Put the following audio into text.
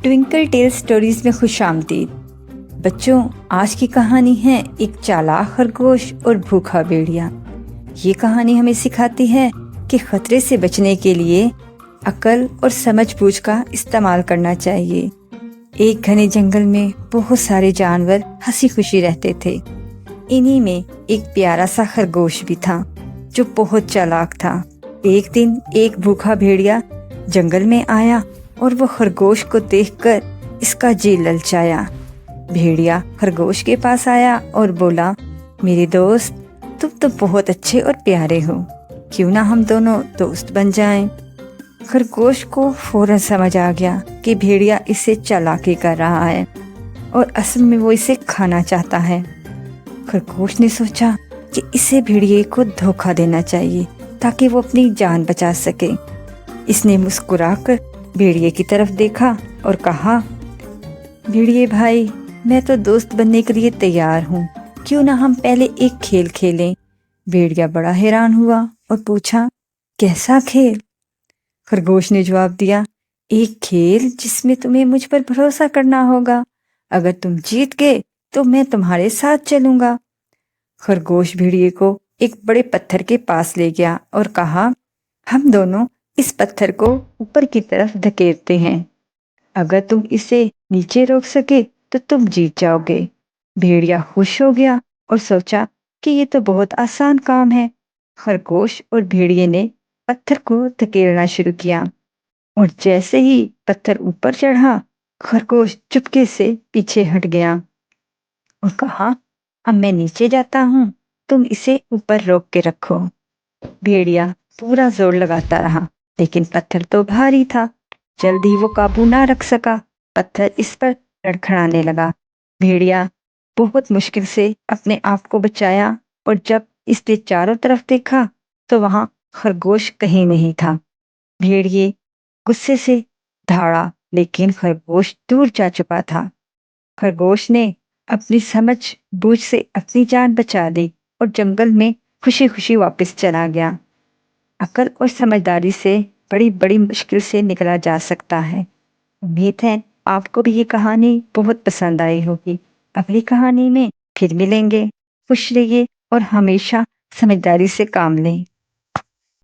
Twinkle tell stories में खुश आमदीद। बच्चों, आज की कहानी है एक चालाक खरगोश और भूखा भेड़िया। ये कहानी हमें सिखाती है कि खतरे से बचने के लिए अक्ल और समझ-बूझ का इस्तेमाल करना चाहिए। एक घने जंगल में बहुत सारे जानवर हंसी खुशी रहते थे। इन्हीं में एक प्यारा सा खरगोश भी था जो बहुत चालाक था। एक दिन एक भूखा भेड़िया जंगल में आया और वो खरगोश को देखकर इसका जी ललचाया। भेड़िया खरगोश के पास आया और बोला, मेरे दोस्त, तुम तो बहुत अच्छे और प्यारे हो, क्यों ना हम दोनों दोस्त बन जाएं। खरगोश को फौरन समझ आ गया कि भेड़िया इसे चालाकी कर रहा है और असल में वो इसे खाना चाहता है। खरगोश ने सोचा कि इसे भेड़िए को धोखा देना चाहिए ताकि वो अपनी जान बचा सके। इसने मुस्कुराकर भेड़िए की तरफ देखा और कहा, भेड़िए भाई, मैं तो दोस्त बनने के लिए तैयार हूँ, क्यों ना हम पहले एक खेल खेलें। भेड़िया बड़ा हैरान हुआ और पूछा, कैसा खेल? खरगोश ने जवाब दिया, एक खेल जिसमें तुम्हें मुझ पर भरोसा करना होगा। अगर तुम जीत गए तो मैं तुम्हारे साथ चलूंगा। खरगोश भेड़िए को एक बड़े पत्थर के पास ले गया और कहा, हम दोनों इस पत्थर को ऊपर की तरफ धकेलते हैं। अगर तुम इसे नीचे रोक सके तो तुम जीत जाओगे। भेड़िया खुश हो गया और सोचा कि ये तो बहुत आसान काम है। खरगोश और भेड़िए ने पत्थर को धकेलना शुरू किया और जैसे ही पत्थर ऊपर चढ़ा, खरगोश चुपके से पीछे हट गया और कहा, अब मैं नीचे जाता हूँ, तुम इसे ऊपर रोक के रखो। भेड़िया पूरा जोर लगाता रहा, लेकिन पत्थर तो भारी था। जल्दी वो काबू ना रख सका। पत्थर इस पर लड़खड़ाने लगा। भेड़िया बहुत मुश्किल से अपने आप को बचाया और जब इसने चारों तरफ देखा तो वहां खरगोश कहीं नहीं था। भेड़िए गुस्से से दौड़ा, लेकिन खरगोश दूर जा चुका था। खरगोश ने अपनी समझ बूझ से अपनी जान बचा ली और जंगल में खुशी खुशी वापस चला गया। अक्ल और समझदारी से बड़ी बड़ी मुश्किल से निकला जा सकता है। उम्मीद है आपको भी ये कहानी बहुत पसंद आई होगी। अगली कहानी में फिर मिलेंगे। खुश रहिए और हमेशा समझदारी से काम लें।